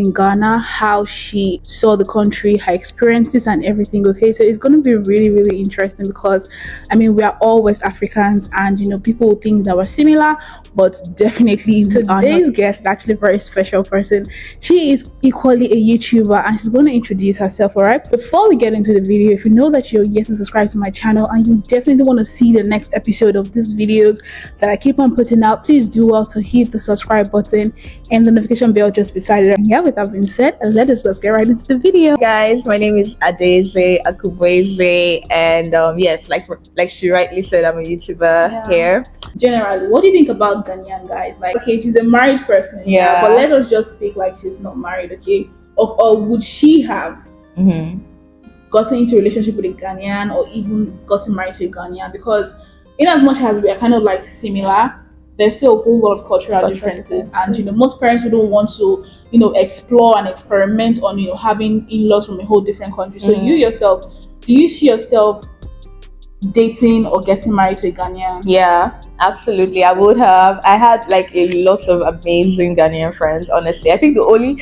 in Ghana, how she saw the country, her experiences and everything. Okay, so it's going to be really interesting because I mean we are all West Africans, and people will think that we're similar, but definitely today's guest is actually a very special person. She is equally a YouTuber and she's going to introduce herself. All right, before we get into the video, if you know that you're yet to subscribe to my channel and you definitely want to see the next episode of these videos that I keep on putting out, please do well to hit the subscribe button and the notification bell just beside it. And yeah, with that being said, let's get right into the video. Guys, my name is Adeze Akubweze, and yes, like she rightly said, I'm a YouTuber here. Generally, what do you think about Ghanaian guys? Like, okay, she's a married person, yeah, but let us just speak like she's not married, okay? Or would she have gotten into a relationship with a Ghanaian or even gotten married to a Ghanaian? Because in as much as we are kind of like similar, there's still a whole lot of cultural differences, and most parents wouldn't want to explore and experiment on having in-laws from a whole different country. So you yourself, do you see yourself dating or getting married to a Ghanaian? Yeah, absolutely. I would have. I had like a lot of amazing Ghanaian friends, honestly. I think the only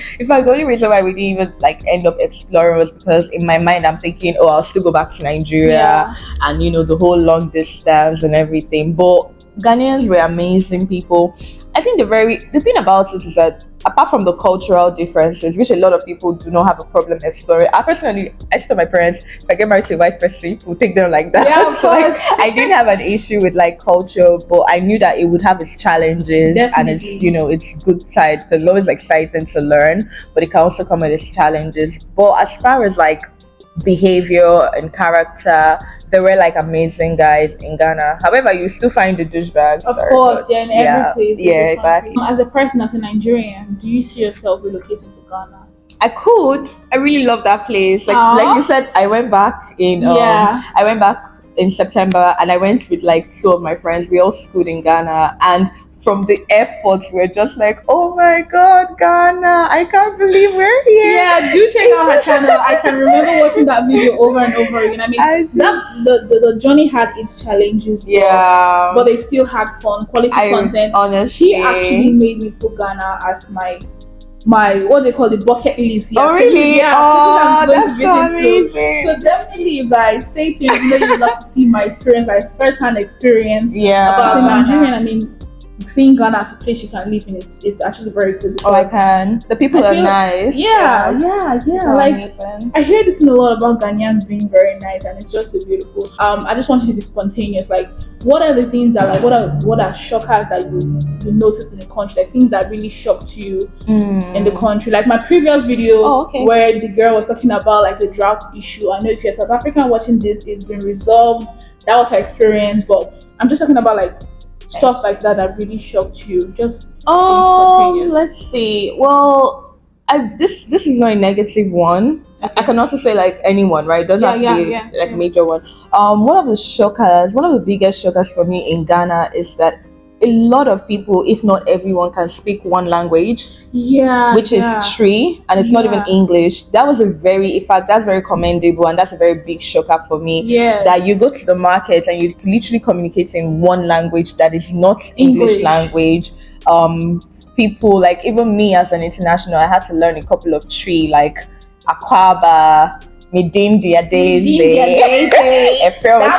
reason why we didn't even like end up exploring was because in my mind I'm thinking, oh, I'll still go back to Nigeria and the whole long distance and everything. But Ghanaians were amazing people. I think the thing about it is that apart from the cultural differences, which a lot of people do not have a problem exploring, I tell my parents, if I get married to a white person, we'll take them like that. Yeah, so like, I didn't have an issue with like culture, but I knew that it would have its challenges. Definitely. And it's good side because it's always exciting to learn, but it can also come with its challenges. But as far as like behavior and character, there were like amazing guys in Ghana. However, you still find the douchebags. Of course, they're in every place. Yeah, exactly. As a person, as a Nigerian, do you see yourself relocating to Ghana? I could. I really love that place. Like you said, I went back in September, and I went with like two of my friends. We all schooled in Ghana, and from the airport, we're just like, oh my god, Ghana, I can't believe we're here. Yeah, do check out her channel. I can remember watching that video over and over again. I mean, the journey had its challenges, but they still had fun, quality content. Honestly, she actually made me put Ghana as my what they call the bucket list. Yeah. Oh really? Yeah. Oh, that's so amazing. So definitely, you guys, stay tuned. You'd love to see my experience, my first-hand experience. Yeah. About Nigerian. I mean, seeing Ghana as a place you can live in is actually very good. Oh, I can. The people are nice. Yeah. Like amazing. I hear this in a lot about Ghanaians being very nice, and it's just so beautiful. I just want you to be spontaneous. Like, what are the things that like what are shockers that you noticed in the country? Like things that really shocked you in the country. Like my previous video where the girl was talking about like the drought issue. I know if you're South African watching this, it's been resolved. That was her experience, but I'm just talking about like stuff like that really shocked you. Just being spontaneous. Let's see. Well, this is not a negative one. I can also say like anyone, right? It doesn't have to be like a major one. One of the biggest shockers for me in Ghana is that a lot of people, if not everyone, can speak one language. Yeah. Which is Tree, and it's not even English. That's very commendable, and that's a very big shocker for me. Yeah. That you go to the market and you literally communicate in one language that is not English language. People like even me as an international, I had to learn a couple of Tree like Akwaba, Midindi Adeze, Efeose.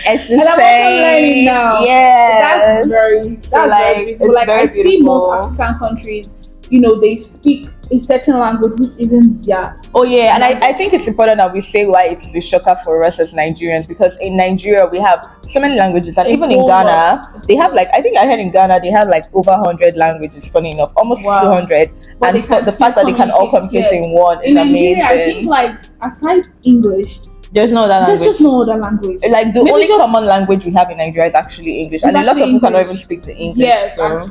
It's and I'm also learning now. Yeah, that's very beautiful. Like I see most African countries, they speak a certain language which isn't their. Oh yeah, and I think it's important that we say why it's a shocker for us as Nigerians, because in Nigeria we have so many languages, and even in Ghana they have like, I think I heard in Ghana they have like over 100 languages. Funny enough, almost 200. But and the fact that they can all communicate in one is amazing. I think like aside English, there's no other language. There's just no other language. Like the only common language we have in Nigeria is actually English, and a lot of people cannot even speak the English. Yes, so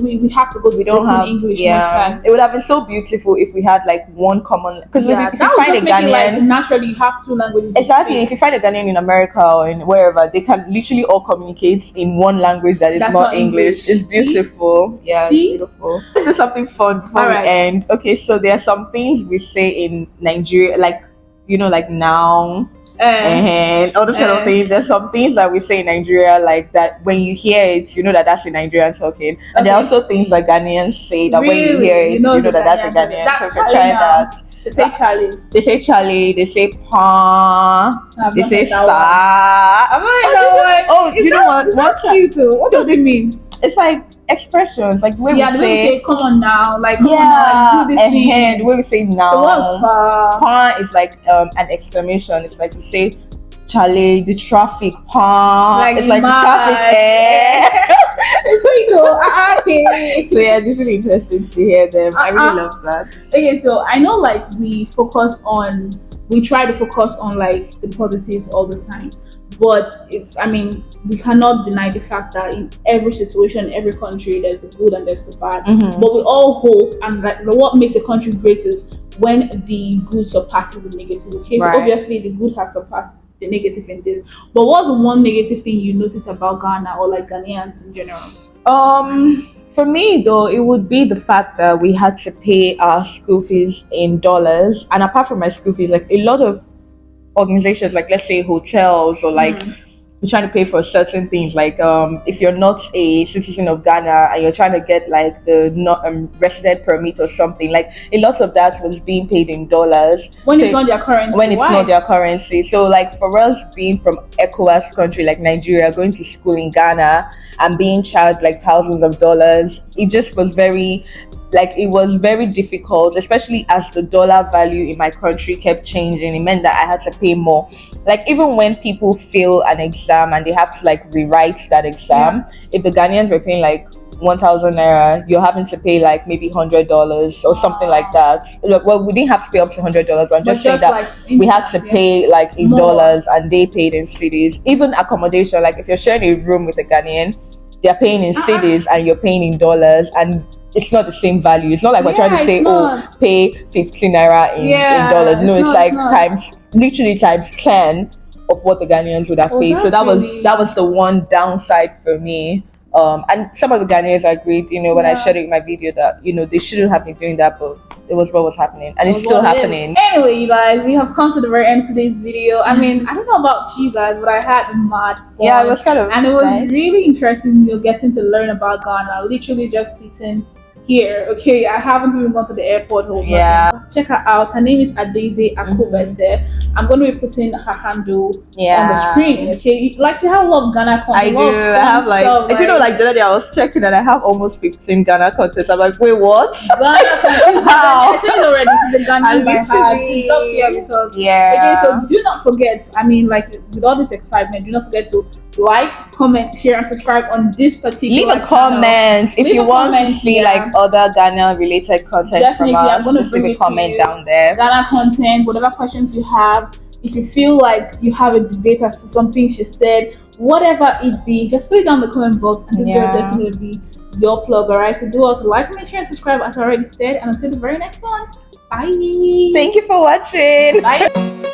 we have to go to English. Yeah, it would have been so beautiful if we had like one common. Because if you find a Ghanaian, like, naturally you have two languages. Exactly. If you find a Ghanaian in America or in wherever, they can literally all communicate in one language that is not English. It's beautiful. Yeah, it's beautiful. This is something fun before we end. Okay, so there are some things we say in Nigeria, like like now. and all those kind of things. There's some things that we say in Nigeria like that when you hear it, you know that that's a Nigerian talking. And there are also things that Ghanaians say that when you hear it, you know that that's a Ghanaian. So if you try that. They say Charlie. They say Charlie. They say Pa. They say Sa. I'm not Oh, you know what? What's cute too? What does it mean? It's like expressions, like when the way we say "come on now," like "come on now, do this thing." The way we say "now." So what's Pa? Pa is like an exclamation. It's like you say, "Charlie, the traffic Pa." Like it's like the traffic. It's sweet though. Okay. So yeah, it's really interesting to hear them. I really love that. Okay, so I know like we try to focus on like the positives all the time, but we cannot deny the fact that in every situation, every country, there's the good and there's the bad. But we all hope, and like what makes a country great is when the good surpasses the negative. Okay, so obviously the good has surpassed the negative in this. But what's the one negative thing you notice about Ghana or like Ghanaians in general? For me though, it would be the fact that we had to pay our school fees in dollars, and apart from my school fees, like a lot of organizations, like let's say hotels or like you're trying to pay for certain things, like if you're not a citizen of Ghana and you're trying to get like the resident permit or something, like a lot of that was being paid in dollars when it's not their currency. Not their currency. So like for us being from ECOWAS country like Nigeria, going to school in Ghana and being charged like thousands of dollars, it just was very difficult, especially as the dollar value in my country kept changing. It meant that I had to pay more. Like even when people fail an exam and they have to like rewrite that exam, if the Ghanaians were paying like 1,000 naira, you're having to pay like maybe $100 or something like that. Well, we didn't have to pay up to $100, but I'm just saying that like we had to pay like in more dollars and they paid in cities. Even accommodation, like if you're sharing a room with a Ghanaian, they're paying in cities and you're paying in dollars, and it's not the same value. It's not like we're trying to say, pay 15 naira in dollars. No, it's like literally times 10 of what the Ghanaians would have paid. So that was the one downside for me. And some of the Ghanaians agreed, when I shared it in my video that, they shouldn't have been doing that, but it was what was happening, and it's still happening. Anyway, you guys, we have come to the very end of today's video. I don't know about you guys, but I had mad fun. Yeah, it was kind of it was really interesting, getting to learn about Ghana. Literally just sitting here. Okay, I haven't even gone to the airport home. Yeah, check her out. Her name is Adeze Akubese. I'm going to be putting her handle on the screen. Okay, like you have a lot of Ghana content. I do. I have like the other day I was checking and I have almost 15 Ghana contents. I'm like, wait, what? Ghana content. She's already. She's a Ghanaian by heart. She's just here with us. Yeah. Okay, so do not forget. with all this excitement, do not forget to like, comment, share, and subscribe on this particular Leave a comment if you want to see like other Ghana related content from us. I'm just leave a comment down there. Ghana content, whatever questions you have. If you feel like you have a debate as to something she said, whatever it be, just put it down in the comment box, and this will definitely be your plug. Alright, so do all to like, comment, share, and subscribe as I already said, and until the very next one. Bye. Thank you for watching. Bye.